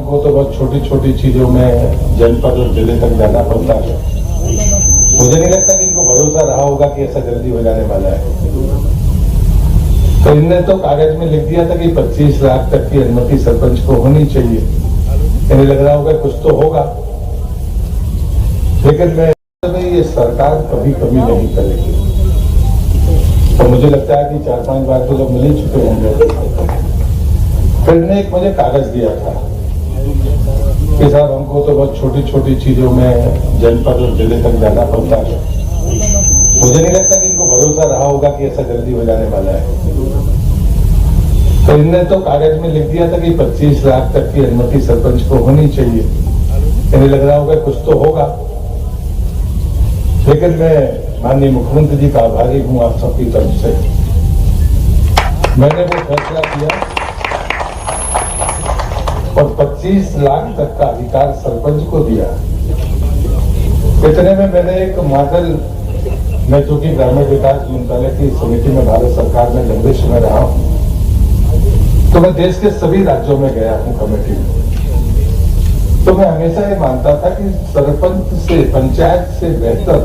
को तो बहुत छोटी छोटी चीजों में जनपद और जिले तक जाना पड़ता है। मुझे नहीं लगता कि इनको भरोसा रहा होगा कि ऐसा जल्दी हो जाने वाला है। तो इनने तो कागज में लिख दिया था कि 25 लाख तक की अनुमति सरपंच को होनी चाहिए। इन्हें लग रहा होगा कुछ तो होगा, लेकिन मैं ये सरकार कभी कमी नहीं करेगी। तो मुझे लगता है कि 4-5 बार तो लोग मिल ही चुके होंगे। फिर ने एक मुझे कागज दिया था कि साहब हमको तो बहुत छोटी छोटी चीजों में जनपद और जिले तक जाना पड़ता है। मुझे नहीं लगता कि इनको भरोसा रहा होगा कि ऐसा जल्दी हो जाने वाला है। तो इनने तो कागज में लिख दिया था कि 25 लाख तक की अनुमति सरपंच को होनी चाहिए। इन्हें लग रहा होगा कुछ तो होगा, लेकिन मैं माननीय मुख्यमंत्री जी का आभारी हूं आप सबकी तरफ से। मैंने वो फैसला किया और 25 लाख तक का अधिकार सरपंच को दिया। इतने में मैंने एक मॉडल, मैं चूंकि ग्रामीण विकास मंत्रालय की समिति में भारत सरकार में लंबे समय रहा हूं, तो मैं देश के सभी राज्यों में गया हूं कमेटी में। तो मैं हमेशा ये मानता था कि सरपंच से, पंचायत से बेहतर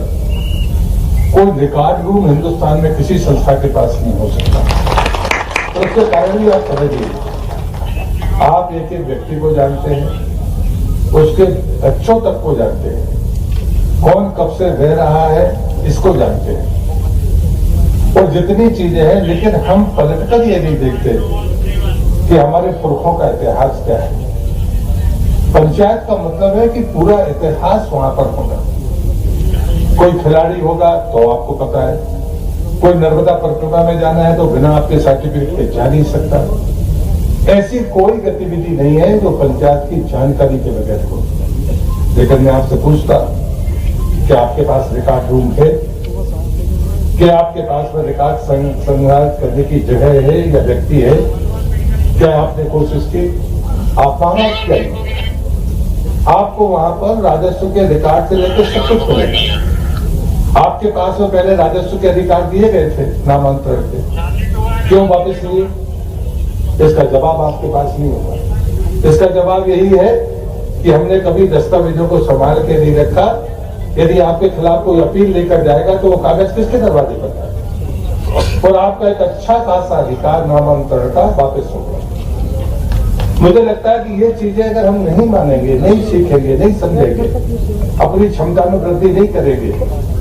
कोई रिकॉर्ड रूम हिंदुस्तान में किसी संस्था के पास नहीं हो सकता। तो उसके कारण ही आप समझिए, आप एक एक व्यक्ति को जानते हैं, उसके बच्चों तक को जानते हैं, कौन कब से रह रहा है इसको जानते हैं, और जितनी चीजें हैं। लेकिन हम पलटकर ये नहीं देखते कि हमारे पुरखों का इतिहास क्या है। पंचायत का मतलब है कि पूरा इतिहास वहां पर होगा। कोई खिलाड़ी होगा तो आपको पता है, कोई नर्मदा परिक्रमा में जाना है तो बिना आपके सर्टिफिकेट के जा नहीं सकता। ऐसी कोई गतिविधि नहीं है जो पंचायत की जानकारी के बगैर हो। लेकिन मैं आपसे पूछता कि आपके पास रिकॉर्ड रूम है, कि आपके पास में रिकॉर्ड संग्रह करने की जगह है या व्यक्ति है? क्या आपने कोशिश की? आप वहां क्या, आपको वहां पर राजस्व के अधिकार से लेकर सब कुछ मिलेगा। आपके पास में पहले राजस्व के अधिकार दिए गए थे, नामांतरण थे, क्यों वापस लिए? इसका जवाब आपके पास नहीं होगा। इसका जवाब यही है कि हमने कभी दस्तावेजों को संभाल के नहीं रखा। यदि आपके खिलाफ कोई अपील लेकर जाएगा तो वो कागज किसके दरवाजे पर जाएगा, और आपका एक अच्छा खासा अधिकार नामांतरण का वापस होगा। मुझे लगता है कि ये चीजें अगर हम नहीं मानेंगे, नहीं सीखेंगे, नहीं समझेंगे, अपनी क्षमता में वृद्धि नहीं करेंगे,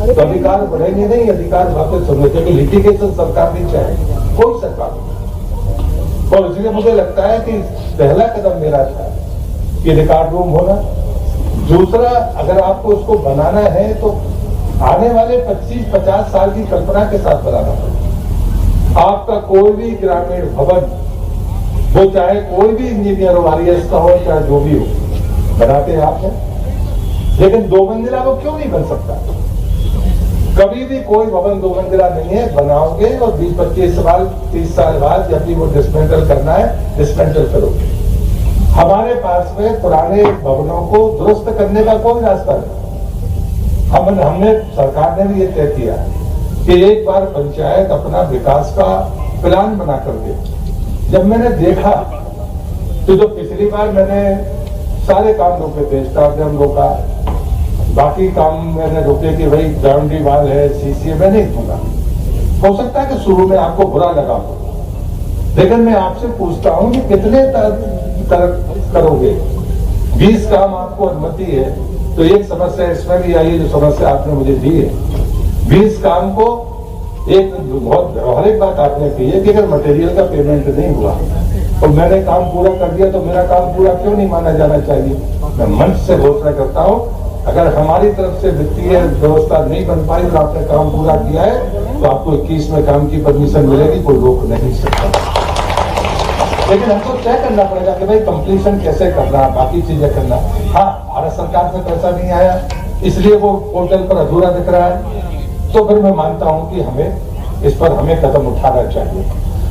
तो अधिकार बढ़ेंगे नहीं, अधिकार वापस होंगे। क्योंकि लिटिगेशन सरकार नहीं चाहे, कोई सरकार। और इसलिए मुझे लगता है कि पहला कदम मेरा था कि रिकॉर्ड रूम होना। दूसरा, अगर आपको उसको बनाना है तो आने वाले 25-50 साल की कल्पना के साथ बनाना पड़ेगा। आपका कोई भी ग्रामीण भवन, वो चाहे कोई भी इंजीनियर हो, आरएएस का हो, चाहे जो भी हो, बनाते आप हैं, लेकिन 2 मंजिला वो क्यों नहीं बन सकता? कभी भी कोई भवन 2 मंजिला नहीं है। बनाओगे और 20-25 साल 30 साल बाद जब भी वो डिस्मेंटल करना है, डिस्मेंटल करोगे। हमारे पास में पुराने भवनों को दुरुस्त करने का कोई रास्ता नहीं। हमने सरकार ने भी ये तय किया कि एक बार पंचायत अपना विकास का प्लान बना कर दे। जब मैंने देखा तो जो पिछली बार मैंने सारे काम रोके थे, स्टाडियम रोका, बाकी काम मैंने रोके कि भाई बाउंड्री वाल है, सीसीए मैं नहीं दूंगा। हो सकता है कि शुरू में आपको बुरा लगा हो, लेकिन मैं आपसे पूछता हूं कि कितने करोगे? 20 काम आपको अनुमति है, तो एक समस्या इसमें भी आई है जो समस्या आपने मुझे दी है। 20 काम को एक बहुत व्यवहारिक बात आपने की है कि अगर मटेरियल का पेमेंट नहीं हुआ तो मैंने काम पूरा कर दिया, तो मेरा काम पूरा क्यों नहीं माना जाना चाहिए? मैं मंच से घोषणा करता हूं, अगर हमारी तरफ से वित्तीय व्यवस्था नहीं बन पाई और आपने काम पूरा किया है तो आपको 21 में काम की परमिशन मिलेगी, कोई रोक नहीं सकता। लेकिन हमको तय करना पड़ेगा कि भाई कंप्लीशन कैसे करना, बाकी चीजें करना। हाँ, भारत सरकार से पैसा नहीं आया इसलिए वो पोर्टल पर अधूरा दिख रहा है, तो फिर मैं मानता हूं कि हमें कदम उठाना चाहिए।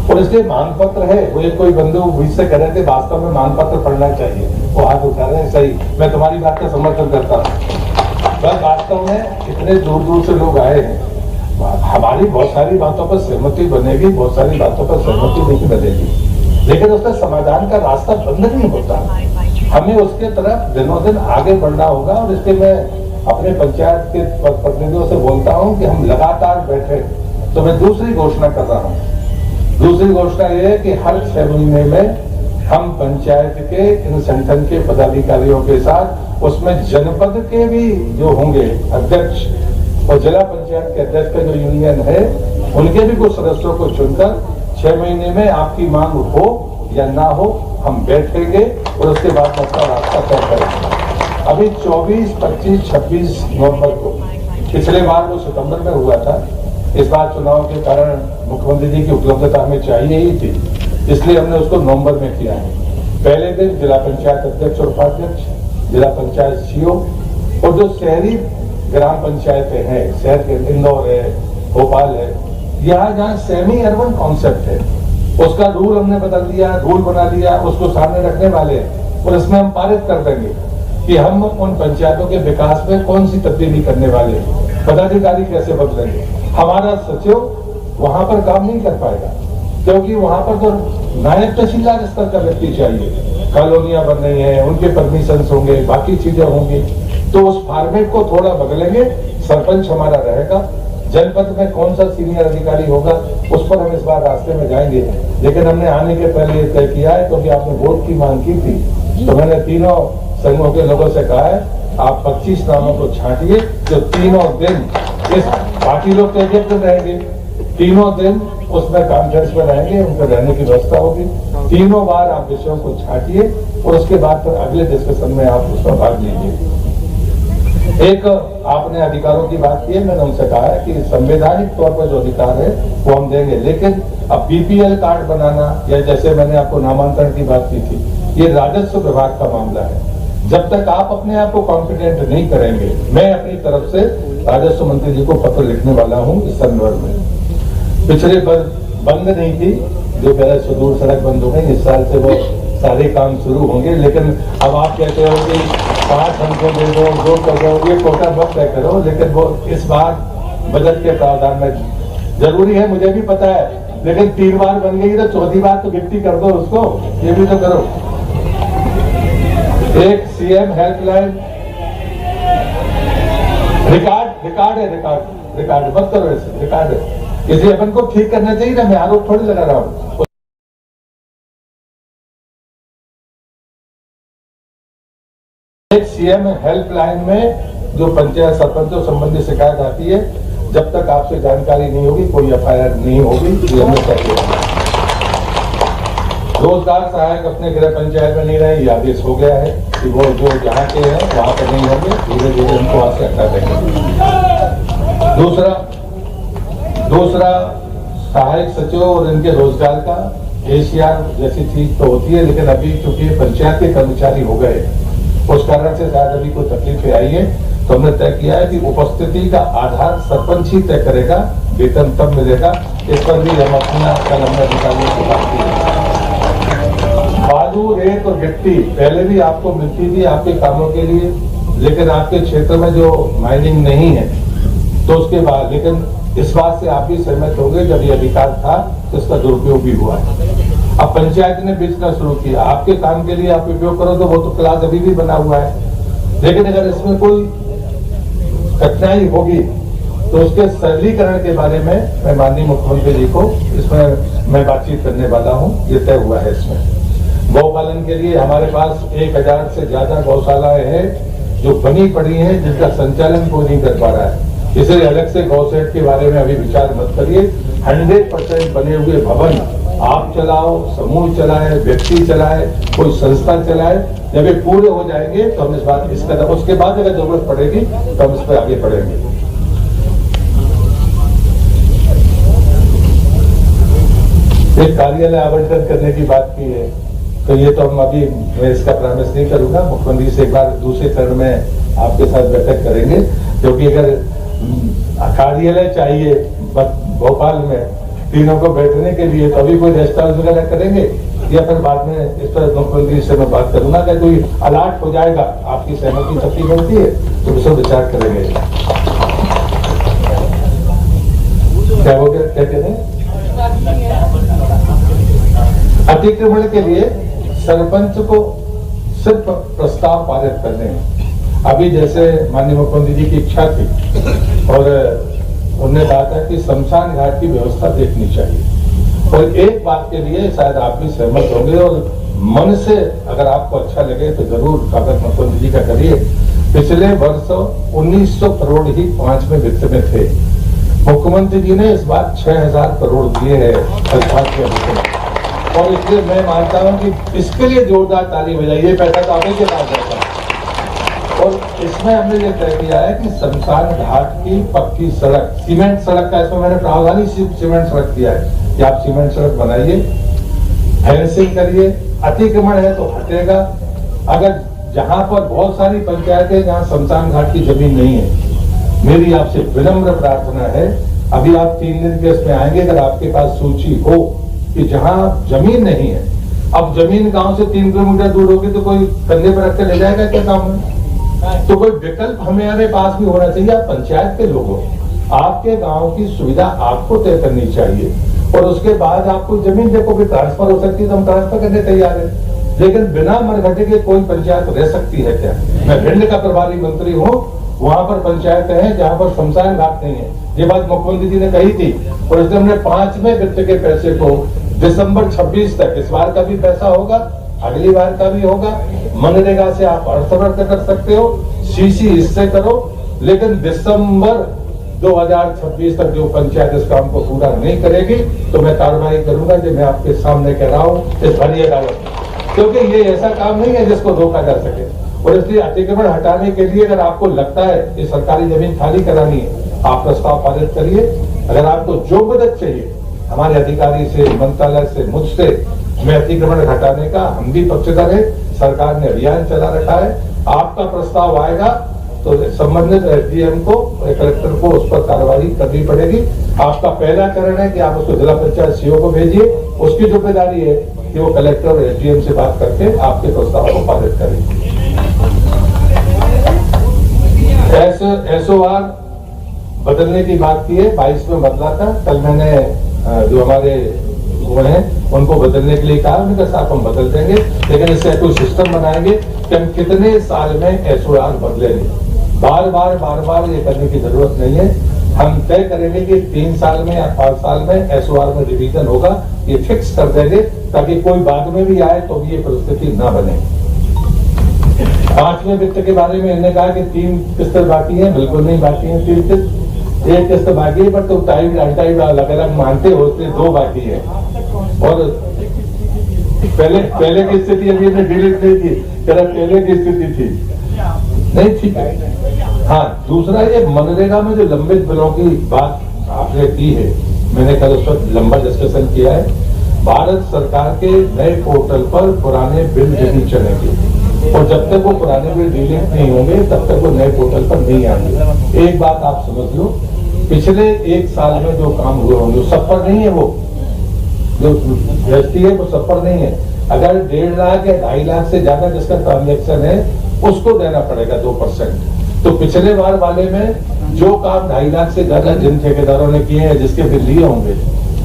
और इसलिए मांगपत्र है, वो एक कोई बंधु बीच से कह रहे थे वास्तव में मांगपत्र पढ़ना चाहिए, वो हाथ उठा रहे हैं। सही, मैं तुम्हारी बात का समर्थन करता हूँ। बस वास्तव में इतने दूर दूर से लोग आए हैं, हमारी बहुत सारी बातों पर सहमति बनेगी, बहुत सारी बातों पर सहमति नहीं बनेगी, लेकिन उसका समाधान का रास्ता बंद नहीं होता। हमें उसके तरफ दिनों दिन आगे बढ़ना होगा। और इसके मैं अपने पंचायत के प्रतिनिधियों से बोलता हूं कि हम लगातार बैठे। तो मैं दूसरी घोषणा कर रहा हूं। दूसरी घोषणा यह है कि हर 6 महीने में हम पंचायत के इन संगठन के पदाधिकारियों के साथ उसमें जनपद के भी जो होंगे अध्यक्ष और जिला पंचायत के अध्यक्ष का जो यूनियन है उनके भी कुछ सदस्यों को चुनकर 6 महीने में आपकी मांग हो या ना हो हम बैठेंगे और उसके बाद अपना रास्ता तय करेंगे। अभी 24, 25, 26 नवंबर को, पिछले बार वो सितंबर में हुआ था। इस बार चुनाव के कारण मुख्यमंत्री जी की उपलब्धता हमें चाहिए ही थी, इसलिए हमने उसको नवंबर में किया है। पहले दिन जिला पंचायत अध्यक्ष और उपाध्यक्ष, जिला पंचायत सीओ और जो शहरी ग्राम पंचायतें हैं, शहर के इंदौर है, भोपाल है, यहाँ जहाँ सेमी अर्बन कॉन्सेप्ट है उसका रूल हमने बदल दिया, रूल बना दिया, उसको सामने रखने वाले हैं और इसमें हम पारित कर देंगे कि हम उन पंचायतों के विकास में कौन सी तब्दीली करने वाले हैं, पदाधिकारी कैसे बदलेंगे। हमारा सचिव वहां पर काम नहीं कर पाएगा क्योंकि वहां पर तो नायब तहसीलदार स्तर का व्यक्ति चाहिए। कॉलोनियां बन रही हैं, उनके परमिशन होंगे, बाकी चीजें होंगी, तो उस फॉर्मेट को थोड़ा बदलेंगे। सरपंच हमारा रहेगा, जनपद में कौन सा सीनियर अधिकारी होगा उस पर हम इस बार रास्ते में जाएंगे। लेकिन हमने आने के पहले ये तय किया है क्योंकि आपने वोट की मांग की थी, तो मैंने तीनों संघों के लोगों से कहा है आप 25 नामों को छांटिए जो तीनों दिन इस बाकी लोग कैबिनेट में रहेंगे, तीनों दिन उसमें कॉन्फ्रेंस में रहेंगे, उनका रहने की व्यवस्था होगी। तीनों बार आप विषयों को छांटिए और उसके बाद फिर अगले डिस्कशन में आप उसमें भाग लीजिए। एक आपने अधिकारों की बात की है, मैंने उनसे कहा है कि संवैधानिक तौर पर जो अधिकार है वो हम देंगे, लेकिन अब बीपीएल कार्ड बनाना या जैसे मैंने आपको नामांतरण की बात की थी, ये राजस्व विभाग का मामला है। जब तक आप अपने आप को कॉन्फिडेंट नहीं करेंगे, मैं अपनी तरफ से राजस्व मंत्री जी को पत्र लिखने वाला हूं इस संदर्भ में। पिछले बंद नहीं थी, जो पहले सुदूर सड़क बंद हो गई, इस साल से वो सारे काम शुरू होंगे। लेकिन अब आप कहते हो कि 5 हमको दे दो, 2 कर दो, ये कोटा वक्त तय करो, लेकिन वो इस बार बजट के प्रावधान में जरूरी है, मुझे भी पता है, लेकिन 3 बार बन गई तो 4थी बार तो गिफ्टी कर दो उसको, ये भी तो करो। एक सीएम हेल्पलाइन रिकॉर्ड मत करो, ऐसे रिकॉर्ड है, किसी अपन को ठीक करना चाहिए ना, मैं आरोप थोड़ी लगा रहा हूं। एक सीएम हेल्पलाइन में जो पंचायत सरपंचों संबंधी शिकायत आती है, जब तक आपसे जानकारी नहीं होगी कोई एफआईआर नहीं होगी, ये हमें चाहिए। रोजगार सहायक अपने गृह पंचायत में नहीं रहे, ये आदेश हो गया है कि वो जो जहाँ के हैं वहां पर नहीं होंगे, धीरे धीरे उनको वहां से हटा देंगे। दूसरा सहायक सचिव और इनके रोजगार का एसीआर जैसी चीज तो होती है, लेकिन अभी चूंकि पंचायत के कर्मचारी हो गए उस कारण से शायद अभी कोई तकलीफ आई है, तो हमने तय किया है कि उपस्थिति का आधार सरपंच ही तय करेगा, वेतन तब मिलेगा। इस पर भी हम अपना कल हमने अधिकारियों से बात की। बालू, रेत और गिट्टी पहले भी आपको मिलती थी आपके कामों के लिए, लेकिन आपके क्षेत्र में जो माइनिंग नहीं है तो उसके बाद, लेकिन इस बात से आप भी सहमत होंगे जब ये अधिकार था तो इसका दुरुपयोग भी हुआ है। अब पंचायत ने बेचना शुरू किया, आपके काम के लिए आप उपयोग करो तो वो तो क्लास अभी भी बना हुआ है, लेकिन अगर इसमें कोई कठिनाई होगी तो उसके सरलीकरण के बारे में मैं माननीय मुख्यमंत्री जी को इसमें मैं बातचीत करने वाला हूं, ये तय हुआ है। इसमें गौपालन के लिए हमारे पास 1000 से ज्यादा गौशालाएं हैं जो बनी पड़ी हैं, जिसका संचालन कोई नहीं कर पा रहा है। इसलिए अलग से गौसेट के बारे में अभी विचार मत करिए। 100% बने हुए भवन आप चलाओ, समूह चलाए, व्यक्ति चलाए, कोई संस्था चलाए, जब ये पूरे हो जाएंगे तो हम इस बात उसके बाद अगर जरूरत पड़ेगी तो हम इस पर आगे बढ़ेंगे। एक कार्यालय आवंटन करने की बात की है, तो ये तो हम अभी मैं इसका प्रॉमिस नहीं करूंगा, मुख्यमंत्री से एक बार दूसरे चरण में आपके साथ बैठक करेंगे, क्योंकि अगर कार्यालय चाहिए भोपाल में तीनों को बैठने के लिए, तो अभी कोई रेस्ट हाउस वगैरह करेंगे या फिर बाद में इस पर मुख्यमंत्री से मैं बात करूंगा कि कोई अलर्ट हो जाएगा, आपकी सहमति सबकी बनती है तो उस पर विचार करेंगे। क्या हो गया, क्या कहते हैं? अतिक्रमण के लिए सरपंच को सिर्फ प्रस्ताव पारित करने हैं। अभी जैसे माननीय मुख्यमंत्री जी की इच्छा थी और उन्होंने कहा था कि शमशान घाट की व्यवस्था देखनी चाहिए, और एक बात के लिए शायद आप भी सहमत होंगे और मन से अगर आपको अच्छा लगे तो जरूर स्वागत मुख्यमंत्री जी का करिए। पिछले वर्ष 1900 करोड़ ही 5वें वित्त में थे, मुख्यमंत्री जी ने इस बार 6000 करोड़ दिए हैं सरकार के वित्त में, और इसलिए मैं मानता हूं कि इसके लिए जोरदार ताली बजाइए। पैसा तो आगे के पास जाता है, और इसमें हमने ये तय किया है कि शमशान घाट की पक्की सड़क, सीमेंट सड़क का इसमें मैंने प्रावधान ही सीमेंट सड़क किया है कि आप सीमेंट सड़क बनाइए, फेंसिंग करिए, अतिक्रमण है तो हटेगा। अगर जहां पर बहुत सारी पंचायतें जहां शमशान घाट की जमीन नहीं है, मेरी आपसे विनम्र प्रार्थना है, अभी आप 3 दिन के इसमें आएंगे, अगर आपके पास सूची हो कि जहां जमीन नहीं है, अब जमीन गांव से 3 किलोमीटर दूर होगी तो कोई कंधे पर रख के ले जाएगा क्या गांव में? तो कोई विकल्प हमारे पास भी होना चाहिए। आप पंचायत के लोग हो, आपके गांव की सुविधा आपको तय करनी चाहिए, और उसके बाद आपको जमीन देखो कि ट्रांसफर हो सकती है तो हम ट्रांसफर करने तैयार है। लेकिन बिना मरघटे के कोई पंचायत रह सकती है क्या? मैं भिंड का प्रभारी मंत्री हूँ, वहां पर पंचायतें हैं जहां पर शमशान घाट नहीं है। ये बात मुख्यमंत्री जी ने कही थी, और इसलिए हमने 5वें वित्त के पैसे को दिसंबर 26 तक, इस बार का भी पैसा होगा, अगली बार का भी होगा। मनरेगा से आप अर्थवर्ध कर सकते हो, सीसी इससे करो, लेकिन दिसंबर 2026 तक जो पंचायत इस काम को पूरा नहीं करेगी तो मैं कार्रवाई करूंगा, जो मैं आपके सामने कह रहा हूं इस भरी अदालत में, क्योंकि ये ऐसा काम नहीं है जिसको रोका जा सके। और इसलिए अतिक्रमण हटाने के लिए अगर आपको लगता है कि सरकारी जमीन खाली करानी है, आप प्रस्ताव पारित करिए। अगर आपको जो मदद चाहिए हमारे अधिकारी से, मंत्रालय से, मुझसे, मैं अतिक्रमण हटाने का, हम भी पक्षधर है, सरकार ने अभियान चला रखा है। आपका प्रस्ताव आएगा तो संबंधित एसडीएम को, कलेक्टर को उस पर कार्रवाई करनी पड़ेगी। आपका पहला चरण है कि आप उसको जिला पंचायत सीओ को भेजिए, उसकी जिम्मेदारी है कि वो कलेक्टर और एसडीएम से बात करके आपके प्रस्ताव को पारित करें। एसओआर बदलने की बात की है, 22 में बदला था। कल मैंने जो हमारे वो हैं उनको बदलने के लिए कहा, उनके साथ हम बदल देंगे, लेकिन इससे कोई सिस्टम बनाएंगे कि हम कितने साल में एसओआर बदलेंगे। बार बार ये करने की जरूरत नहीं है। हम तय करेंगे कि 3 साल में या 5 साल में एसओआर में रिवीजन होगा, ये फिक्स कर देंगे ताकि कोई बाद में भी आए तो भी ये परिस्थिति ना बने। 5वें वित्त के बारे में इन्होंने कहा कि 3 किस्तें बाकी हैं, बिल्कुल नहीं बाकी हैं 3 किस्त, 1 किस्त बाकी है, पर तो टाइम अलग अलग मानते होते 2 बाकी है। और पहले की स्थिति अभी डिलीट नहीं की, पहले की स्थिति थी नहीं, ठीक है। हाँ, दूसरा ये मनरेगा में जो लंबित बिलों की बात आपने की है, मैंने कल उस वक्त लंबा डिस्कशन किया है। भारत सरकार के नए पोर्टल पर पुराने बिल नहीं चलेंगे, और जब तक वो पुराने बिल डिलीट नहीं होंगे तब तक वो नए पोर्टल पर नहीं आएंगे। एक बात आप समझ लो, पिछले 1 साल में जो काम हुए होंगे सब पर नहीं है, वो जो व्यक्ति है वो सब पर नहीं है। अगर 1.5 लाख या 2.5 लाख से ज्यादा जिसका ट्रांजेक्शन है उसको देना पड़ेगा 2%। तो पिछले बार वाले में जो काम 2.5 लाख से ज्यादा जिन ठेकेदारों ने किए हैं, जिसके बिल लिए होंगे,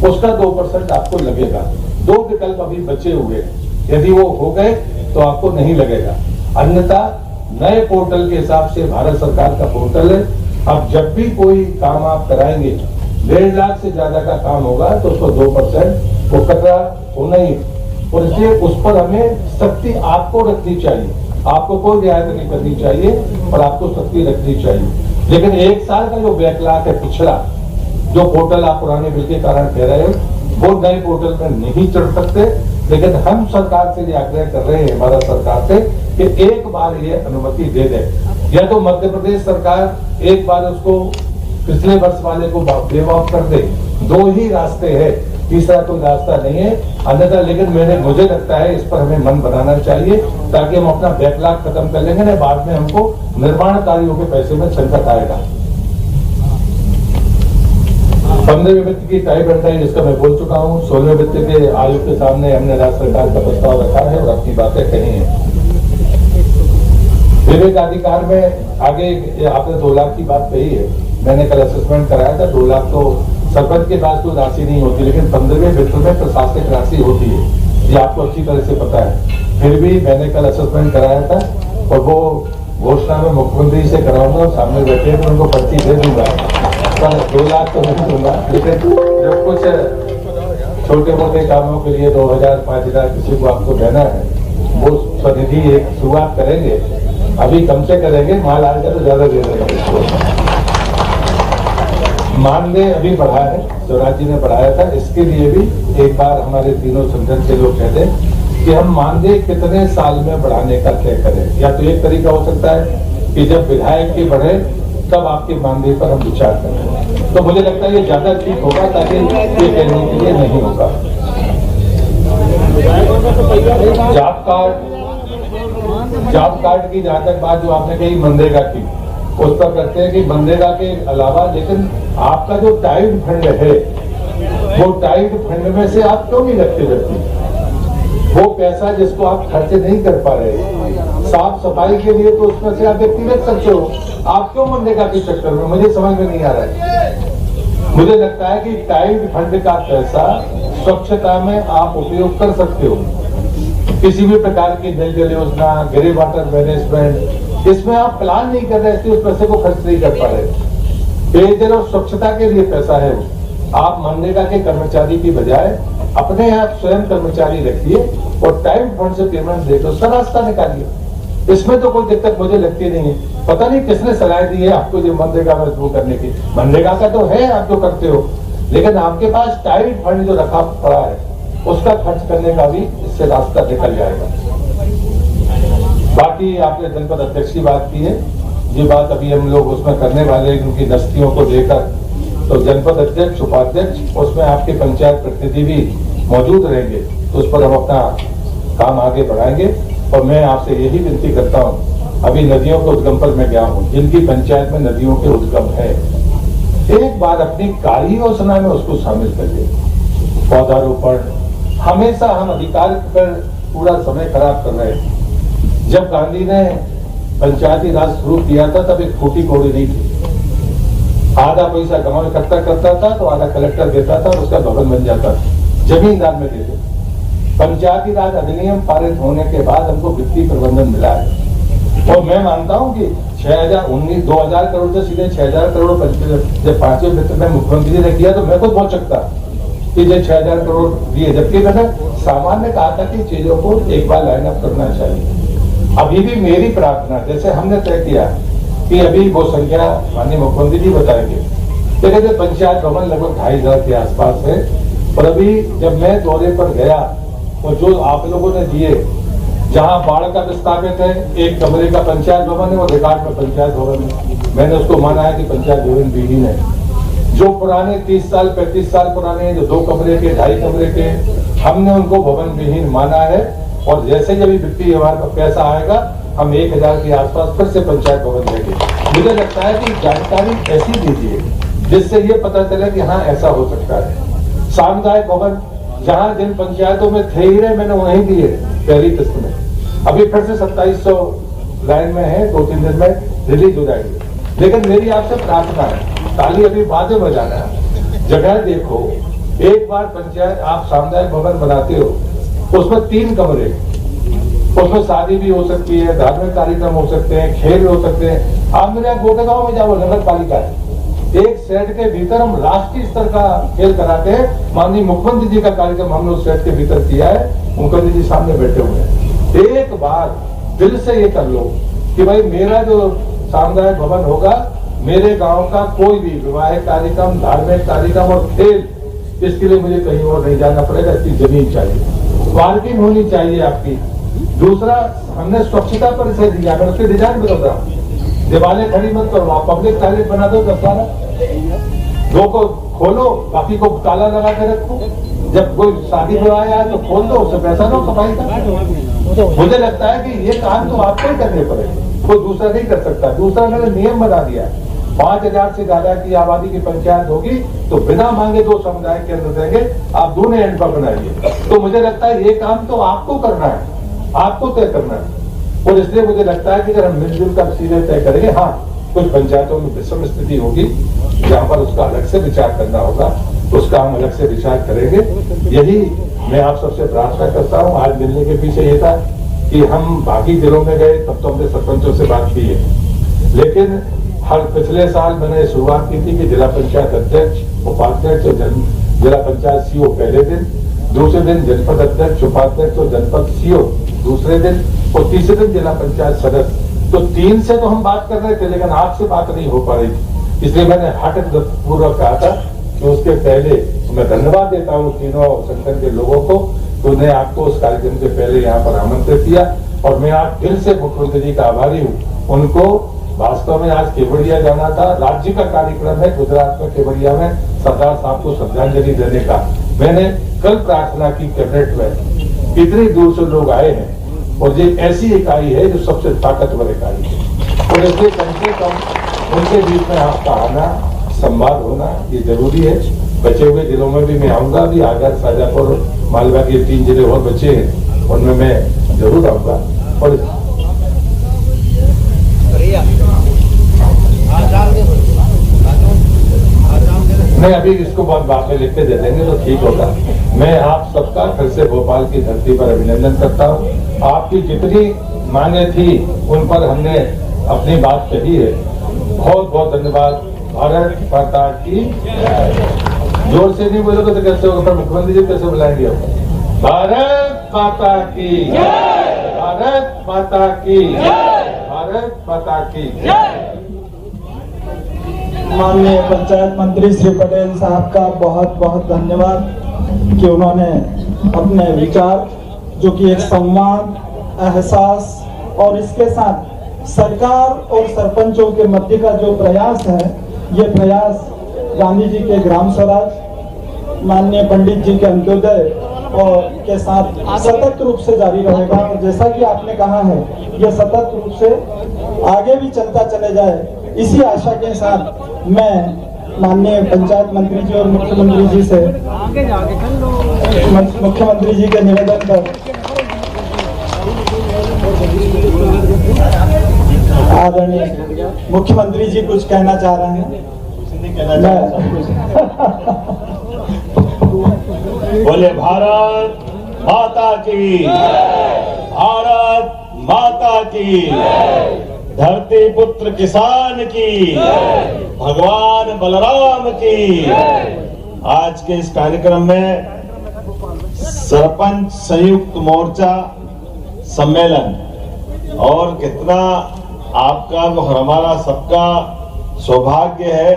उसका 2% आपको लगेगा। 2 विकल्प अभी बचे हुए हैं, यदि वो हो गए तो आपको नहीं लगेगा, अन्यथा नए पोर्टल के हिसाब से भारत सरकार का पोर्टल है। अब जब भी कोई काम आप कराएंगे, 1.5 लाख से ज्यादा का काम होगा तो उसको 2% वो कटरा होना ही, और इसलिए उस पर हमें सख्ती आपको रखनी चाहिए। आपको कोई रियायत नहीं करनी चाहिए और आपको सख्ती रखनी चाहिए। लेकिन 1 साल का जो बैकलॉग है पिछला, जो पोर्टल आप पुराने बिल के कारण कह रहे हैं, वो नए पोर्टल में नहीं चढ़ सकते। लेकिन हम सरकार से ये आग्रह कर रहे हैं, भारत सरकार से, कि एक बार ये अनुमति दे दे, या तो मध्य प्रदेश सरकार एक बार उसको पिछले वर्ष वाले को वेव ऑफ कर दे। 2 ही रास्ते हैं, तीसरा कोई रास्ता नहीं है, अन्यथा। लेकिन मुझे लगता है इस पर हमें मन बनाना चाहिए ताकि हम अपना बैकलॉग खत्म कर लेंगे, नहीं बाद में हमको निर्माण कार्यों के पैसे में संकट आएगा। 15वें वित्त की टाई बंटाई जिसका मैं बोल चुका हूँ। 16वें वित्त के आयोग के सामने हमने राज्य सरकार का प्रस्ताव रखा है और अपनी बातें कही हैं। विवेकाधिकार में आगे आपने 2 लाख की बात कही है, मैंने कल असेसमेंट कराया था। 2 लाख तो सरपंच के पास कोई राशि नहीं होती, लेकिन 15वें वित्त में प्रशासनिक राशि होती है। ये आपको अच्छी तरह से पता है। फिर भी मैंने कल असेसमेंट कराया था और वो घोषणा में मुख्यमंत्री से कराऊंगा और सामने बैठे तो उनको पर्ची दे दूंगा। पर 2 लाख तो नहीं दूंगा, लेकिन जब कुछ छोटे मोटे कामों के लिए 2000 5000 किसी को आपको देना है, वो स्वनिधि एक शुरुआत करेंगे। अभी कम से करेंगे, माल आएगा तो ज्यादा दे देंगे। मानदेय अभी बढ़ा है, स्वराज जी ने बढ़ाया था। इसके लिए भी एक बार हमारे तीनों संगठन के लोग कहते हैं कि हम मानदेय कितने साल में बढ़ाने का तय करें। या तो एक तरीका हो सकता है कि जब विधायक के बढ़े तब आपके मानदेय पर हम विचार करें। तो मुझे लगता है ये ज्यादा ठीक होगा, ताकि ये कहने के लिए नहीं होगा। जॉब कार्ड की जहां तक बात जो आपने कही मनरेगा की, उस पर करते हैं कि मनरेगा के अलावा, लेकिन आपका जो टाइड फंड है, वो टाइड फंड में से आप क्यों नहीं रखते व्यक्ति? वो पैसा जिसको आप खर्च नहीं कर पा रहे, साफ सफाई के लिए तो उसमें से आप व्यक्ति रख सकते हो। आप क्यों मनरेगा के चक्कर में? मुझे समझ में नहीं आ रहा है। मुझे लगता है कि टाइड फंड का पैसा स्वच्छता में आप उपयोग कर सकते हो। किसी भी प्रकार की नल जल योजना, ग्रे वाटर मैनेजमेंट, इसमें आप प्लान नहीं कर रहे, इसलिए उस पैसे को खर्च नहीं कर पा रहे। पेयजल और स्वच्छता के लिए पैसा है, आप मनरेगा के कर्मचारी की बजाय अपने आप स्वयं कर्मचारी रखिए और टाइम फंड से पेमेंट देकर उसका रास्ता निकालिए। इसमें तो कोई दिक्कत मुझे लगती नहीं है। पता नहीं किसने सलाह दी है आपको ये मनरेगा में वो करने की। मनरेगा का तो है, आप जो करते हो, लेकिन आपके पास टाइट फंड जो रखा पड़ा है, उसका खर्च करने का भी इससे रास्ता निकल जाएगा। बाकी आपने जनपद अध्यक्ष की बात की है, ये बात अभी हम लोग उसमें करने वाले हैं, क्योंकि दस्तियों को लेकर तो जनपद अध्यक्ष, उपाध्यक्ष, उसमें आपके पंचायत प्रतिनिधि भी मौजूद रहेंगे, तो उस पर हम अपना काम आगे बढ़ाएंगे। और मैं आपसे यही विनती करता हूँ, अभी नदियों के उद्गम पर मैं गया हूँ, जिनकी पंचायत में नदियों के उद्गम है, एक बार अपनी कार्य योजना में उसको शामिल करिए। पौधारोपण, हमेशा हम अधिकार पर पूरा समय खराब कर रहे हैं। जब गांधी ने पंचायती राज शुरू किया था, तब एक फूटी कौड़ी नहीं थी। आधा पैसा गांव इकट्ठा करता था तो आधा कलेक्टर देता था और उसका भवन बन जाता था, जमींदार में देते। पंचायती राज अधिनियम पारित होने के बाद हमको वित्तीय प्रबंधन मिला है, और मैं मानता हूं कि 2000 करोड़ से सीधे 6000 करोड़ जब 5वें वित्त में मुख्यमंत्री जी ने किया, तो मैं खुद बोल सकता कि ये 6000 करोड़ दिए, जबकि मैंने सामान्य कहा था कि चीजों को एक बार लाइन अप करना चाहिए। अभी भी मेरी प्रार्थना, जैसे हमने तय किया कि अभी वो संख्या माननीय मुख्यमंत्री जी बताएंगे, लेकिन पंचायत भवन लगभग 2500 के आसपास है। और अभी जब मैं दौरे पर गया तो जो आप लोगों ने दिए, जहां बाढ़ का विस्थापित है, एक कमरे का पंचायत भवन है और रिकॉर्ड में पंचायत भवन है, मैंने उसको माना है कि पंचायत भवन विहीन है। जो पुराने 30 साल 35 साल पुराने, जो 2 कमरे के 2.5 कमरे के, हमने उनको भवन विहीन माना है। और जैसे जब वित्तीय व्यवहार का पैसा आएगा, हम 1000 के आसपास फिर से पंचायत भवन देंगे। मुझे लगता है कि जानकारी ऐसी दीजिए जिससे ये पता चले कि हाँ ऐसा हो सकता है। सामुदायिक भवन जहां जिन पंचायतों में थे ही रहे, मैंने वहीं दिए पहली किस्त में। अभी फिर से 2700 लाइन में है, 2-3 दिन में रिलीज हो जाएगी। लेकिन मेरी आपसे प्रार्थना है, ताली अभी बाद में बजाना है, जगह देखो। एक बार पंचायत आप सामुदायिक भवन बनाते हो, उसमें 3 कमरे, उसमें शादी भी हो सकती है, धार्मिक कार्यक्रम हो सकते हैं, खेल हो सकते हैं। आप मेरे गोटेगांव में जाओ, नगर पालिका है, एक सेट के भीतर हम राष्ट्रीय स्तर का खेल कराते हैं। माननीय मुख्यमंत्री जी का कार्यक्रम हमने उस सेट के भीतर किया है, मुख्यमंत्री जी सामने बैठे हुए हैं। एक बार दिल से ये कर लो कि भाई मेरा जो सामुदायिक भवन होगा, मेरे गांव का कोई भी विवाह कार्यक्रम, धार्मिक कार्यक्रम और खेल, इसके लिए मुझे कहीं और नहीं जाना पड़ेगा। इसकी जमीन चाहिए, पार्किंग होनी चाहिए आपकी। दूसरा, हमने स्वच्छता परिषद दिया, मैं उसके डिजाइन बदल रहा हूँ। दीवारें खड़ी मत करो, आप पब्लिक टॉयलेट बना दो, 10 12, 2 को खोलो, बाकी को ताला लगा के रखो। जब कोई शादी विवाह आया तो खोल दो, उससे पैसा लो सफाई का। मुझे लगता है कि ये काम तो आपको ही करने पड़ेगा, कोई दूसरा नहीं कर सकता। दूसरा, मैंने नियम बना दिया, 5000 से ज्यादा की आबादी की पंचायत होगी तो बिना मांगे 2 समुदाय केंद्र देंगे, आप दोनों एंड पर बनाइए। तो मुझे लगता है ये काम तो आपको करना है, आपको तय करना है। और इसलिए मुझे लगता है कि अगर हम मिलजुल कर सीधे तय करेंगे, हाँ कुछ पंचायतों में विषम स्थिति होगी जहां पर उसका अलग से विचार करना होगा, उसका हम अलग से विचार करेंगे। यही मैं आप सबसे प्रार्थना करता हूं। आज मिलने के पीछे ये था कि हम बाकी जिलों में गए, तब तो हमने सरपंचों से बात की है, लेकिन हर पिछले साल मैंने शुरुआत की थी कि जिला पंचायत अध्यक्ष, उपाध्यक्ष और जिला पंचायत सीओ पहले दिन, दूसरे दिन जनपद अध्यक्ष, उपाध्यक्ष और जनपद सीओ दूसरे दिन, और तीसरे दिन जिला पंचायत सदस्य। तो 3 से तो हम बात कर रहे थे, लेकिन आपसे बात नहीं हो पा रही थी, इसलिए मैंने हट पूर्वक कहा था कि उसके पहले मैं धन्यवाद देता हूँ तीनों संगठन के लोगों को, तो उन्हें आपको उस कार्यक्रम से पहले यहाँ पर आमंत्रित किया। और मैं आज दिल से मुख्यमंत्री जी का आभारी हूँ। उनको वास्तव में आज केवड़िया जाना था, राज्य का कार्यक्रम है गुजरात में, केवड़िया में सरदार साहब को श्रद्धांजलि देने का। मैंने कल प्रार्थना की कैबिनेट में, इतनी दूर से लोग आए हैं और ये ऐसी इकाई है जो सबसे ताकतवर इकाई है, और इसलिए कम से कम उनके बीच में आपका आना, संवाद होना ये जरूरी है। बचे हुए जिलों में भी मैं आऊंगा, भी आगर, शाजापुर, मालवा के 3 जिले और बचे हैं, उनमें मैं जरूर आऊंगा। और नहीं, अभी इसको बहुत बाद में लिख के दे देंगे तो ठीक होगा। मैं आप सबका फिर से भोपाल की धरती पर अभिनंदन करता हूँ। आपकी जितनी मांगे थी उन पर हमने अपनी बात कही है। बहुत बहुत धन्यवाद। भारत माता की जोर से नहीं बोलोगे तो कैसे होगा? मुख्यमंत्री जी कैसे बुलाएंगे आप? भारत माता की, भारत माता की, भारत माता की। माननीय पंचायत मंत्री श्री पटेल साहब का बहुत बहुत धन्यवाद कि उन्होंने अपने विचार, जो कि एक संवाद, एहसास और इसके साथ सरकार और सरपंचों के मध्य का जो प्रयास है, ये प्रयास गांधी जी के ग्राम स्वराज, माननीय पंडित जी के अंत्योदय और के साथ सतत रूप से जारी रहेगा। और जैसा कि आपने कहा है, यह सतत रूप से आगे भी चलता चले जाए, इसी आशा के साथ मैं माननीय पंचायत मंत्री जी और मुख्यमंत्री जी से, मुख्यमंत्री जी के निवेदन पर आदरणीय मुख्यमंत्री जी कुछ कहना चाह रहे हैं। बोले भारत माता की, भारत माता की, धरती पुत्र किसान की, भगवान बलराम की। आज के इस कार्यक्रम में सरपंच संयुक्त मोर्चा सम्मेलन, और कितना आपका और हमारा सबका सौभाग्य है,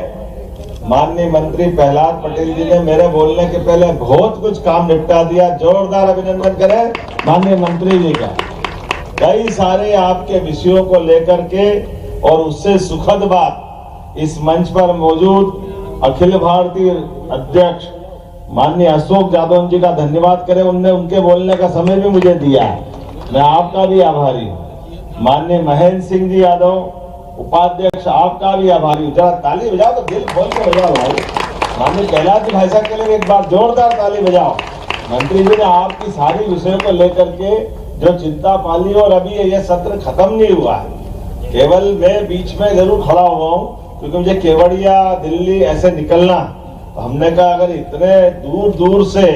माननीय मंत्री प्रहलाद पटेल जी ने मेरे बोलने के पहले बहुत कुछ काम निपटा दिया। जोरदार अभिनंदन करें माननीय मंत्री जी का। कई सारे आपके विषयों को लेकर के, और उससे सुखद बात, इस मंच पर मौजूद अखिल भारतीय अध्यक्ष माननीय अशोक जादव जी का धन्यवाद करें। उनने उनके बोलने का समय भी मुझे दिया है, मैं आपका भी आभारी हूँ। माननीय महेंद्र सिंह जी यादव उपाध्यक्ष, आपका भी आभारी हूँ। जरा ताली बजाओ तो दिल खोल के बजाओ भाई। माननीय प्रहलाद जी भाई साहब के लिए एक बार जोरदार ताली बजाओ। मंत्री जी ने आपकी सारी विषयों को लेकर के जो चिंता पाली, और अभी ये सत्र खत्म नहीं हुआ है, केवल मैं बीच में जरूर खड़ा हुआ हूँ क्योंकि मुझे केवड़िया, दिल्ली ऐसे निकलना। तो हमने कहा अगर इतने दूर दूर से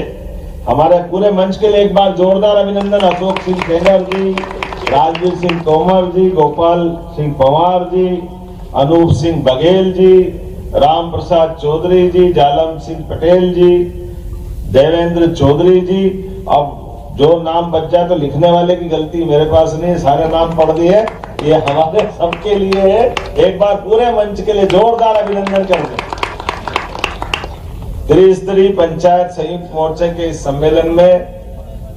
हमारे पूरे मंच के लिए एक बार जोरदार अभिनंदन। अशोक सिंह सेंगर जी, राजवीर सिंह तोमर जी, गोपाल सिंह पवार जी, अनूप सिंह बघेल जी, राम प्रसाद चौधरी जी, जालम सिंह पटेल जी, देवेंद्र चौधरी जी। अब जो नाम बच जाए तो लिखने वाले की गलती मेरे पास नहीं, सारे नाम पढ़ दिए, ये हमारे सबके लिए है। एक बार पूरे मंच के लिए जोरदार अभिनंदन कर दें। त्रिस्तरीय पंचायत संयुक्त मोर्चे के इस सम्मेलन में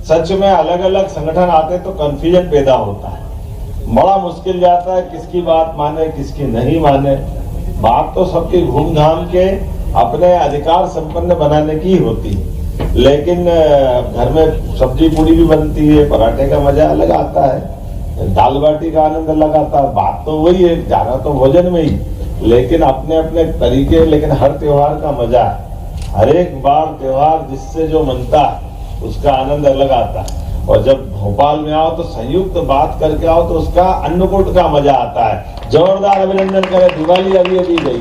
सच में अलग अलग संगठन आते तो कंफ्यूजन पैदा होता है, बड़ा मुश्किल जाता है किसकी बात माने किसकी नहीं माने। बात तो सबकी घूम घाम के अपने अधिकार संपन्न बनाने की होती है, लेकिन घर में सब्जी पूड़ी भी बनती है, पराठे का मजा अलग आता है, दाल बाटी का आनंद अलग आता है। बात तो वही है, जाना तो भोजन में ही, लेकिन अपने अपने तरीके। लेकिन हर त्योहार का मजा है, हर एक बार त्योहार जिससे जो मनता है उसका आनंद अलग आता है। और जब भोपाल में आओ तो संयुक्त बात करके आओ तो उसका अन्नकूट का मजा आता है। जोरदार अभिनंदन करें। दिवाली अभी अभी गई,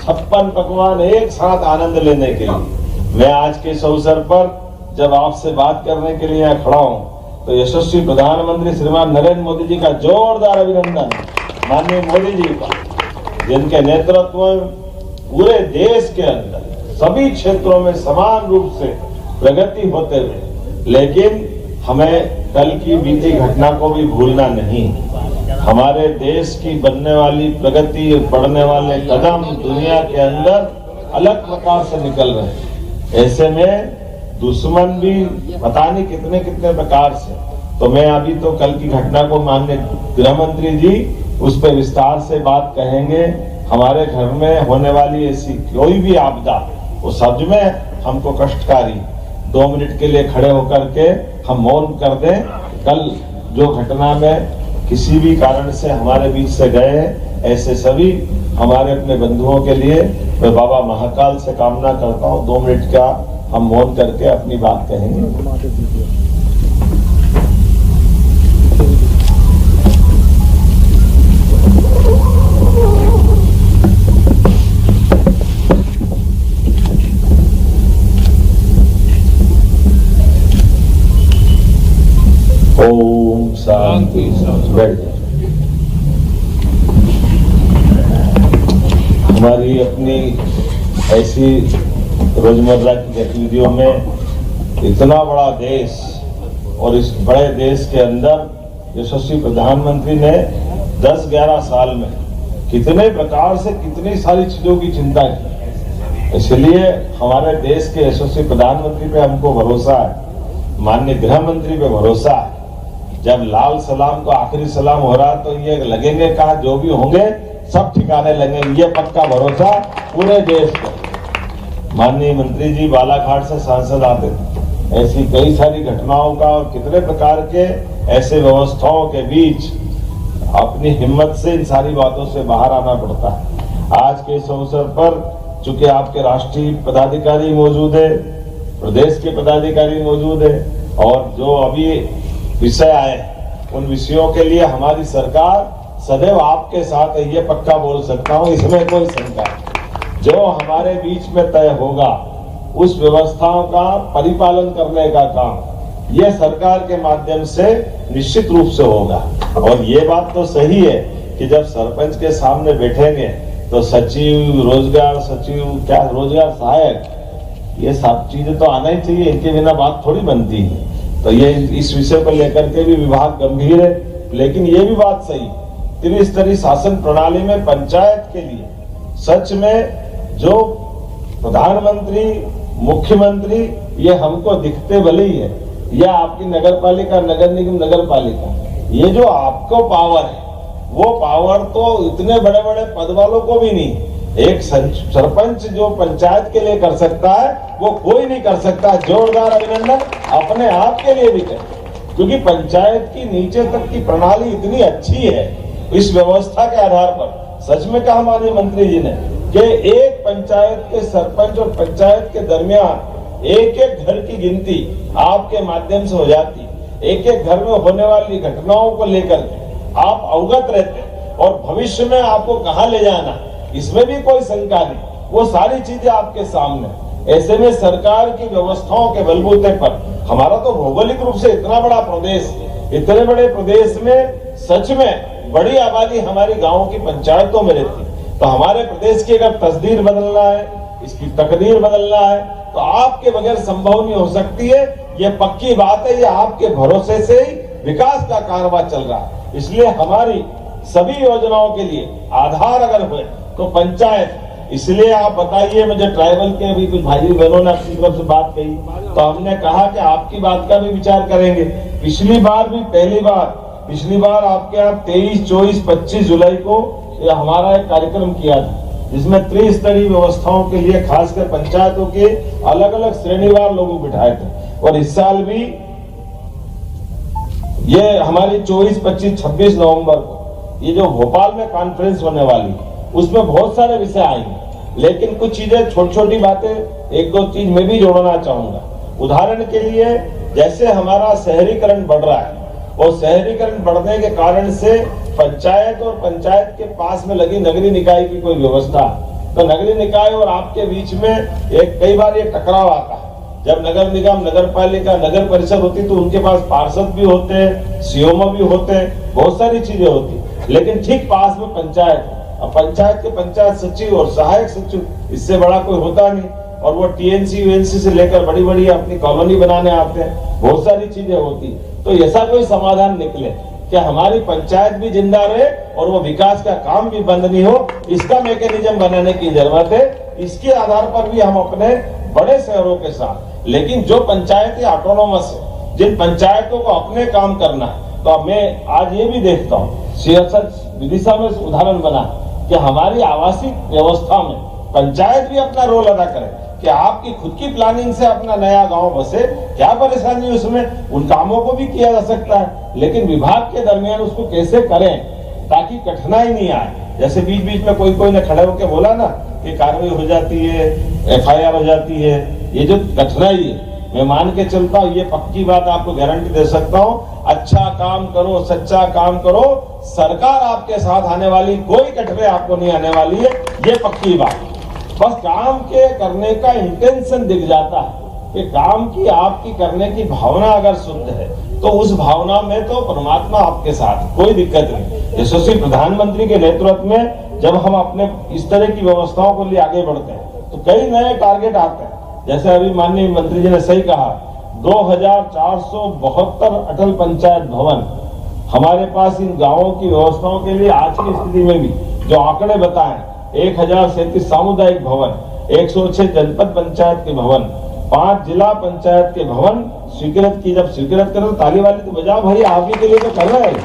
56 पकवान एक साथ आनंद लेने के लिए मैं आज के इस अवसर पर जब आपसे बात करने के लिए यहाँ खड़ा हूँ तो यशस्वी प्रधानमंत्री श्रीमान नरेंद्र मोदी जी का जोरदार अभिनंदन माननीय मोदी जी का, जिनके नेतृत्व में पूरे देश के अंदर सभी क्षेत्रों में समान रूप से प्रगति होते हुए, लेकिन हमें कल की बीती घटना को भी भूलना नहीं। हमारे देश की बनने वाली प्रगति, बढ़ने वाले कदम दुनिया के अंदर अलग प्रकार से निकल रहे हैं। ऐसे में दुश्मन भी पता नहीं कितने कितने प्रकार से, तो मैं अभी तो कल की घटना को माननीय गृह मंत्री जी उस पर विस्तार से बात कहेंगे। हमारे घर में होने वाली ऐसी कोई भी आपदा वो सच में हमको कष्टकारी, 2 मिनट के लिए खड़े होकर के हम मौन कर दें। कल जो घटना में किसी भी कारण से हमारे बीच से गए, ऐसे सभी हमारे अपने बंधुओं के लिए मैं बाबा महाकाल से कामना करता हूँ 2 मिनट का हम मौन करके अपनी बात कहेंगे। ओम शांति। बैठ जाए। हमारी अपनी ऐसी रोजमर्रा की गतिविधियों में इतना बड़ा देश और इस बड़े देश के अंदर यशस्वी प्रधानमंत्री ने 10-11 साल में कितने प्रकार से कितनी सारी चीजों की चिंता की। इसलिए हमारे देश के यशस्वी प्रधानमंत्री पे हमको भरोसा है, माननीय गृह मंत्री पे भरोसा है। जब लाल सलाम को आखिरी सलाम हो रहा तो ये लगेंगे कहा जो भी होंगे सब ठिकाने लगेंगे, ये पक्का भरोसा पूरे देश को। माननीय मंत्री जी बालाघाट से सांसद आते थे, ऐसी कई सारी घटनाओं का और कितने प्रकार के ऐसे व्यवस्थाओं के बीच अपनी हिम्मत से इन सारी बातों से बाहर आना पड़ता है। आज के इस अवसर पर चूंकि आपके राष्ट्रीय पदाधिकारी मौजूद है, प्रदेश के पदाधिकारी मौजूद है और जो अभी विषय आए उन विषयों के लिए हमारी सरकार सदैव आपके साथ है, ये पक्का बोल सकता हूं, इसमें कोई शंका नहीं। जो हमारे बीच में तय होगा उस व्यवस्थाओं का परिपालन करने का काम ये सरकार के माध्यम से निश्चित रूप से होगा। और ये बात तो सही है कि जब सरपंच के सामने बैठेंगे तो सचिव, रोजगार सचिव, क्या रोजगार सहायक, ये सब चीजें तो आना ही चाहिए, इनके बिना बात थोड़ी बनती है। तो ये इस विषय को लेकर के भी विभाग गंभीर है। लेकिन ये भी बात सही, त्रिस्तरीय शासन प्रणाली में पंचायत के लिए सच में जो प्रधानमंत्री, मुख्यमंत्री ये हमको दिखते भले ही है, या आपकी नगर पालिका, नगर निगम, नगर पालिका, ये जो आपको पावर है वो पावर तो इतने बड़े बड़े पद वालों को भी नहीं। एक सरपंच जो पंचायत के लिए कर सकता है वो कोई नहीं कर सकता। जोरदार अभिनंदन अपने आप के लिए भी करें, क्योंकि पंचायत की नीचे तक की प्रणाली इतनी अच्छी है। इस व्यवस्था के आधार पर सच में कहा माननीय मंत्री जी ने कि एक पंचायत के सरपंच और पंचायत के दरमियान एक एक घर की गिनती आपके माध्यम से हो जाती, एक एक घर में होने वाली घटनाओं को लेकर आप अवगत रहते और भविष्य में आपको कहाँ ले जाना इसमें भी कोई शंका नहीं, वो सारी चीजें आपके सामने। ऐसे में सरकार की व्यवस्थाओं के बलबूते पर हमारा तो भौगोलिक रूप से इतना बड़ा प्रदेश, इतने बड़े प्रदेश में सच में बड़ी आबादी हमारी गांवों की पंचायतों में रहती, तो हमारे प्रदेश की अगर तस्दीर बदलना है, इसकी तकदीर बदलना है तो आपके बगैर संभव नहीं हो सकती है। ये पक्की बात है, ये आपके भरोसे से ही विकास का कारवां चल रहा है। इसलिए हमारी सभी योजनाओं के लिए आधार अगर हुए तो पंचायत। इसलिए आप बताइए, मुझे ट्राइबल के अभी कुछ भाई बहनों ने अपनी तरफ से बात कही तो हमने कहा कि आपकी बात का भी विचार करेंगे। पिछली बार भी पिछली बार आपके यहाँ 23, 24, 25 जुलाई को हमारा एक कार्यक्रम किया था जिसमें त्रिस्तरीय व्यवस्थाओं के लिए खासकर पंचायतों के अलग अलग श्रेणीवार लोगों को बिठाए थे। और इस साल भी ये हमारी 24, 25, 26 नवंबर को ये जो भोपाल में कॉन्फ्रेंस होने वाली उसमें बहुत सारे विषय आएंगे, लेकिन कुछ चीजें छोटी छोटी बातें, एक दो चीज मैं भी जोड़ना चाहूंगा। उदाहरण के लिए जैसे हमारा शहरीकरण बढ़ रहा है और शहरीकरण बढ़ने के कारण से पंचायत और पंचायत के पास में लगी नगरीय निकाय की कोई व्यवस्था तो नगरीय निकाय और आपके बीच में एक कई बार ये टकराव आता है। जब नगर निगम, नगर पालिका, नगर परिषद होती तो उनके पास पार्षद भी होते हैं, सीएमओ भी होते हैं, बहुत सारी चीजें होती, लेकिन ठीक पास में पंचायत है। अब पंचायत के पंचायत सचिव और सहायक सचिव, इससे बड़ा कोई होता नहीं, और वो टीएनसी यूएनसी से लेकर बड़ी बड़ी अपनी कॉलोनी बनाने आते हैं, बहुत सारी चीजें होती। तो ऐसा कोई समाधान निकले कि हमारी पंचायत भी जिंदा रहे और वो विकास का काम भी बंद नहीं हो, इसका मैकेनिज्म बनाने की जरूरत है। इसके आधार पर भी हम अपने बड़े शहरों के साथ, लेकिन जो पंचायतें ऑटोनोमस है, जिन पंचायतों को अपने काम करना है, तो मैं आज ये भी देखता हूँ सियासत विदिशा में उदाहरण बना कि हमारी आवासीय व्यवस्था में पंचायत भी अपना रोल अदा करे कि आपकी खुद की प्लानिंग से अपना नया गांव बसे, क्या परेशानी उसमें, उन कामों को भी किया जा सकता है, लेकिन विभाग के दरमियान उसको कैसे करें ताकि कठिनाई नहीं आए। जैसे बीच बीच में कोई ने खड़े होकर बोला ना कि कार्रवाई हो जाती है, एफआईआर हो जाती है, ये जो कठिनाई है मैं मान के चलता हूँ, ये पक्की बात आपको गारंटी दे सकता हूँ, अच्छा काम करो, सच्चा काम करो, सरकार आपके साथ आने वाली, कोई कठिनाई आपको नहीं आने वाली है, ये पक्की बात। बस काम के करने का इंटेंशन दिख जाता है कि काम की आपकी करने की भावना अगर शुद्ध है तो उस भावना में तो परमात्मा आपके साथ, कोई दिक्कत नहीं। यशस्वी प्रधानमंत्री के नेतृत्व में जब हम अपने इस तरह की व्यवस्थाओं को लिए आगे बढ़ते हैं तो कई नए टारगेट आते हैं। जैसे अभी माननीय मंत्री जी ने सही कहा, 2472 अटल पंचायत भवन हमारे पास इन गांवों की व्यवस्थाओं के लिए आज की स्थिति में भी जो आंकड़े बताएं, 1037 सामुदायिक भवन, 106 जनपद पंचायत के भवन, 5 जिला पंचायत के भवन स्वीकृत की। जब स्वीकृत करो ताली वाली तो बजाओ भाई, आप ही के लिए तो कर रहे हैं।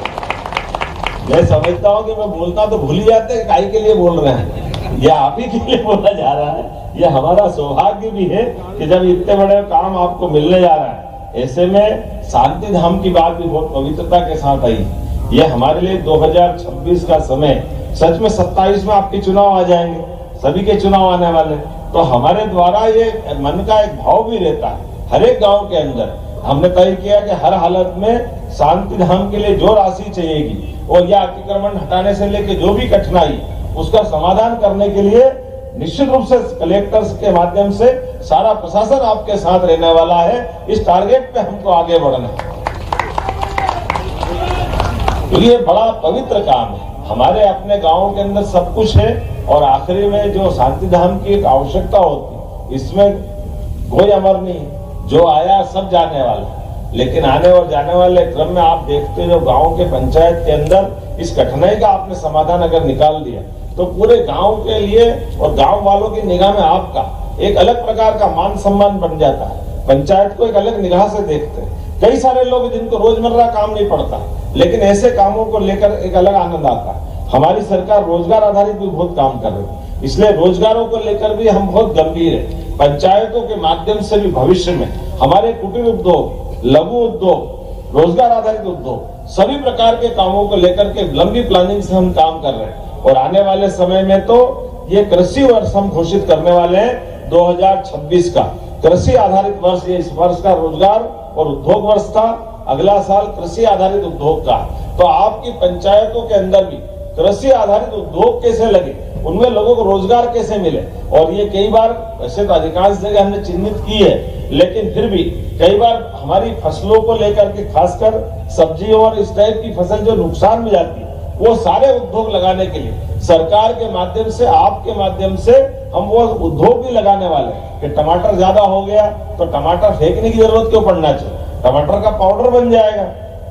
मैं समझता हूँ कि मैं बोलता तो भूल ही जाते हैं काहे के लिए बोल रहे हैं, यह आप ही के लिए बोला जा रहा है। यह हमारा सौभाग्य भी है कि जब इतने बड़े काम आपको मिलने जा रहा है, ऐसे में शांति धाम की बात भी बहुत पवित्रता के साथ आई। यह हमारे लिए 2026 का समय, सच में 27 में आपके चुनाव आ जाएंगे, सभी के चुनाव आने वाले, तो हमारे द्वारा ये मन का एक भाव भी रहता है। हर एक गांव के अंदर हमने तय किया कि हर हालत में शांति धाम के लिए जो राशि चाहिएगी और यह अतिक्रमण हटाने से लेकर जो भी कठिनाई, उसका समाधान करने के लिए निश्चित रूप से कलेक्टर्स के माध्यम से सारा प्रशासन आपके साथ रहने वाला है। इस टारगेट पे हमको आगे बढ़ना है, तो ये बड़ा पवित्र काम है। हमारे अपने गांवों के अंदर सब कुछ है और आखिरी में जो शांति धाम की एक आवश्यकता होती, इसमें कोई अमर नहीं, जो आया सब जाने वाला, लेकिन आने और जाने वाले क्रम में आप देखते हो जो गांव के पंचायत के अंदर इस कठिनाई का आपने समाधान अगर निकाल दिया तो पूरे गांव के लिए और गांव वालों की निगाह में आपका एक अलग प्रकार का मान सम्मान बन जाता है। पंचायत को एक अलग निगाह से देखते हैं। कई सारे लोग जिनको रोजमर्रा काम नहीं पड़ता, लेकिन ऐसे कामों को लेकर एक अलग आनंद आता है। हमारी सरकार रोजगार आधारित भी बहुत काम कर रही है, इसलिए रोजगारों को लेकर भी हम बहुत गंभीर है। पंचायतों के माध्यम से भी भविष्य में हमारे कुटीर उद्योग, लघु उद्योग, रोजगार आधारित उद्योग, सभी प्रकार के कामों को लेकर के लंबी प्लानिंग से हम काम कर रहे हैं। और आने वाले समय में तो ये कृषि वर्ष हम घोषित करने वाले हैं 2026 का कृषि आधारित वर्ष। ये इस वर्ष का रोजगार और उद्योग वर्ष था, अगला साल कृषि आधारित उद्योग का। तो आपकी पंचायतों के अंदर भी कृषि आधारित उद्योग कैसे लगे, उनमें लोगों को रोजगार कैसे मिले। और ये कई बार, वैसे तो अधिकांश जगह हमने चिन्हित की है, लेकिन फिर भी कई बार हमारी फसलों को लेकर के, खासकर सब्जी और इस टाइप की फसल जो नुकसान में जाती है, वो सारे उद्योग लगाने के लिए सरकार के माध्यम से, आपके माध्यम से हम वो उद्योग भी लगाने वाले हैं कि टमाटर ज्यादा हो गया तो टमाटर फेंकने की जरूरत क्यों पड़ना चाहिए, टमाटर का पाउडर बन जाएगा।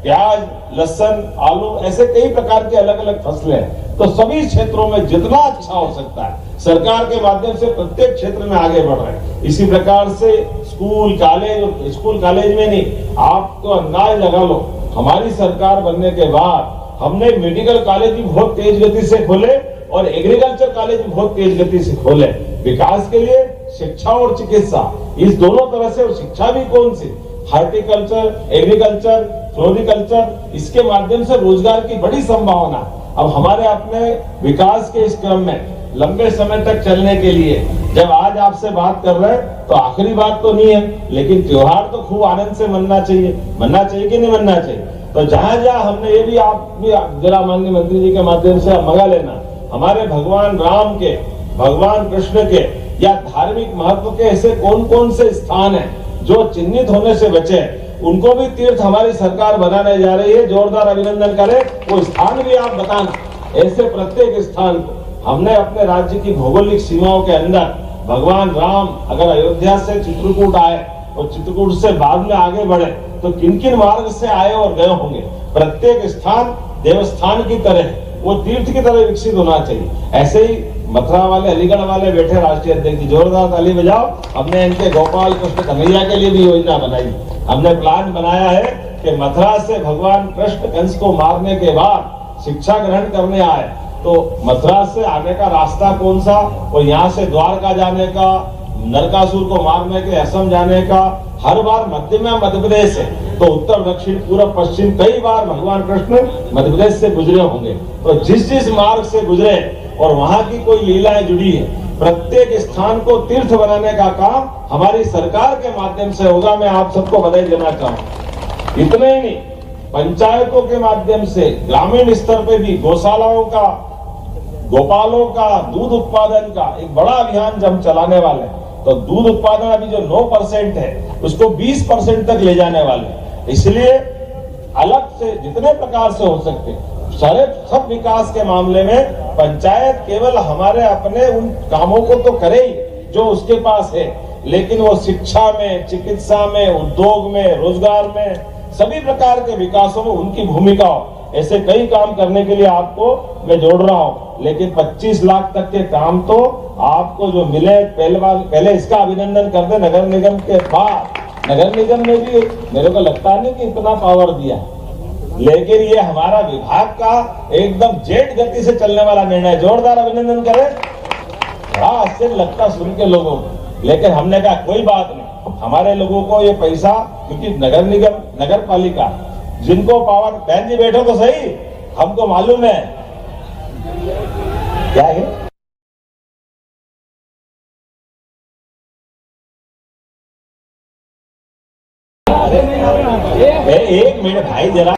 प्याज, लहसुन, आलू, ऐसे कई प्रकार के अलग अलग फसलें हैं। तो सभी क्षेत्रों में जितना अच्छा हो सकता है सरकार के माध्यम से प्रत्येक क्षेत्र में आगे बढ़ रहे हैं। इसी प्रकार से स्कूल कॉलेज में नहीं, आप तो अंदाज लगा लो, हमारी सरकार बनने के बाद हमने मेडिकल कॉलेज भी बहुत तेज गति से खोले और एग्रीकल्चर कॉलेज भी बहुत तेज गति से खोले। विकास के लिए शिक्षा और चिकित्सा, इस दोनों तरह से, और शिक्षा भी कौन सी, हार्टिकल्चर, एग्रीकल्चर, फ्लोरिकल्चर, इसके माध्यम से रोजगार की बड़ी संभावना। अब हमारे अपने विकास के इस क्रम में लंबे समय तक चलने के लिए जब आज आपसे बात कर रहे हैं तो आखिरी बात तो नहीं है, लेकिन त्योहार तो खूब आनंद से मनना चाहिए कि नहीं मनना चाहिए। तो जहां जहां हमने, ये भी आप भी जरा माननीय मंत्री जी के माध्यम से मंगा लेना, हमारे भगवान राम के भगवान कृष्ण के या धार्मिक महत्व के ऐसे कौन कौन से स्थान हैं जो चिन्हित होने से बचे, उनको भी तीर्थ हमारी सरकार बनाने जा रही है। जोरदार अभिनंदन करें। वो स्थान भी आप बताना। ऐसे प्रत्येक स्थान को हमने अपने राज्य की भौगोलिक सीमाओं के अंदर, भगवान राम अगर अयोध्या से चित्रकूट आए और चित्रकूट से बाद में आगे बढ़े तो किन किन मार्ग से आए और गए होंगे, प्रत्येक स्थान देवस्थान की तरह, वो तीर्थ की तरह विकसित होना चाहिए। ऐसे ही मथुरा वाले, अलीगढ़ वाले बैठे राष्ट्रीय अध्यक्ष जी, जोरदार ताली बजाओ। हमने इनके गोपाल कृष्ण कन्हैया के लिए भी योजना बनाई। हमने प्लान बनाया है कि मथुरा से भगवान कृष्ण कंस को मारने के बाद शिक्षा ग्रहण करने आए तो मथुरा से आने का रास्ता कौन सा, और यहाँ से द्वारका जाने का, नरकासुर को मारने के असम जाने का, हर बार मध्य में मध्य प्रदेश है तो उत्तर दक्षिण पूर्व पश्चिम कई बार भगवान कृष्ण मध्य प्रदेश से गुजरे होंगे। तो जिस जिस मार्ग से गुजरे और वहां की कोई लीलाएं जुड़ी है, प्रत्येक स्थान को तीर्थ बनाने का काम हमारी सरकार के माध्यम से होगा। मैं आप सबको बधाई देना चाहूँ। इतने ही नहीं, पंचायतों के माध्यम से ग्रामीण स्तर पे भी गौशालाओं का, गोपालों का दूध उत्पादन का एक बड़ा अभियान जब हम चलाने वाले हैं, तो दूध उत्पादन अभी जो 9% है उसको 20% तक ले जाने वाले। इसलिए अलग से जितने प्रकार से हो सकते सारे सब विकास के मामले में पंचायत केवल हमारे अपने उन कामों को तो करे ही जो उसके पास है, लेकिन वो शिक्षा में, चिकित्सा में, उद्योग में, रोजगार में, सभी प्रकार के विकासों में उनकी भूमिका हो। ऐसे कई काम करने के लिए आपको मैं जोड़ रहा हूं, लेकिन 25 लाख तक के काम तो आपको जो मिले, पहले इसका अभिनंदन कर दे। नगर निगम के बाद नगर निगम ने भी मेरे को लगता नहीं कि इतना पावर दिया, लेकिन ये हमारा विभाग का एकदम जेट गति से चलने वाला निर्णय। जोरदार अभिनंदन करें। बड़ा आश्चर्य लगता सुन के लोगों को, लेकिन हमने कहा कोई बात नहीं, हमारे लोगों को ये पैसा, क्योंकि नगर निगम, नगर पालिका जिनको पावर, बहन जी बैठो तो सही, हमको मालूम है क्या है। एक मिनट भाई जरा,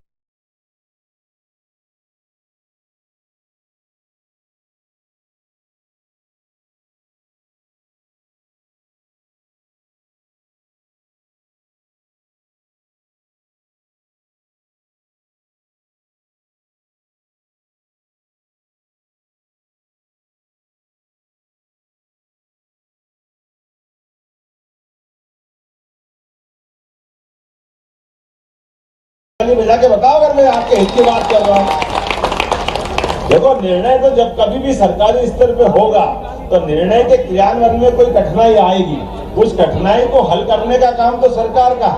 बजा के बताओ अगर मैं आपके हित की बात कर रहा हूं। देखो, निर्णय तो जब कभी भी सरकारी स्तर पे होगा तो निर्णय के क्रियान्वयन में कोई कठिनाई आएगी, उस कठिनाई को हल करने का काम तो सरकार का,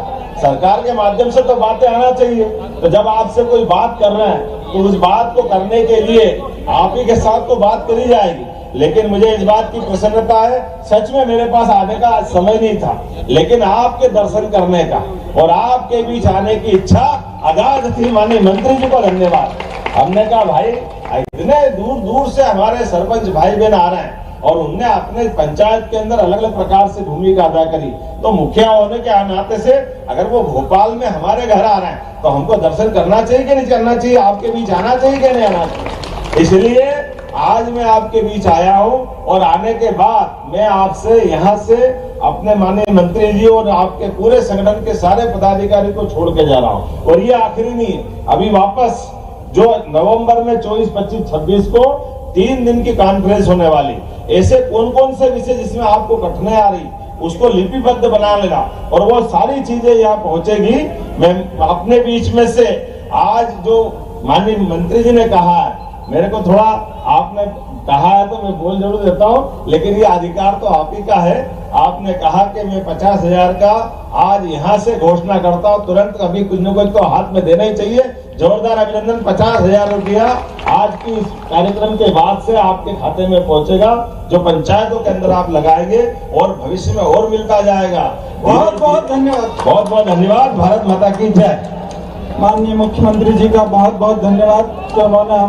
सरकार के माध्यम से तो बातें आना चाहिए। तो जब आपसे कोई बात कर रहे हैं तो उस बात को करने के लिए आप ही के साथ तो बात करी जाएगी। लेकिन मुझे इस बात की प्रसन्नता है, सच में मेरे पास आने का समय नहीं था, लेकिन आपके दर्शन करने का और आपके बीच आने की इच्छा अगाध थी। माननीय मंत्री जी को धन्यवाद। हमने कहा भाई इतने दूर दूर से हमारे सरपंच भाई बहन आ रहे हैं और उनने अपने पंचायत के अंदर अलग अलग प्रकार से भूमिका अदा करी, तो मुखिया होने के नाते से अगर वो भोपाल में हमारे घर आ रहे हैं तो हमको दर्शन करना चाहिए कि नहीं करना चाहिए, आपके बीच आना चाहिए कि नहीं आना चाहिए। इसलिए आज मैं आपके बीच आया हूं और आने के बाद मैं आपसे यहाँ से अपने माननीय मंत्री जी और आपके पूरे संगठन के सारे पदाधिकारी को छोड़ के जा रहा हूं। और ये आखिरी नहीं, अभी वापस जो नवंबर में 24, 25, 26 को 3 दिन की कॉन्फ्रेंस होने वाली, ऐसे कौन कौन से विषय जिसमें आपको कठिनाई आ रही उसको लिपिबद्ध बना लेना और वो सारी चीजें यहाँ पहुंचेगी। मैं अपने बीच में से आज जो माननीय मंत्री जी ने कहा है, मेरे को थोड़ा आपने कहा है तो मैं बोल जरूर देता हूं, लेकिन ये अधिकार तो आप ही का है। आपने कहा कि मैं 50,000 का आज यहां से घोषणा करता हूं, तुरंत कभी कुछ न कुछ तो हाथ में देना ही चाहिए। जोरदार अभिनंदन। 50,000 रुपया आज की इस कार्यक्रम के बाद से आपके खाते में पहुंचेगा, जो पंचायतों के अंदर आप लगाएंगे और भविष्य में और मिलता जाएगा। बहुत बहुत धन्यवाद। बहुत बहुत धन्यवाद। भारत माता की जय। माननीय मुख्यमंत्री जी का बहुत बहुत धन्यवाद कि उन्होंने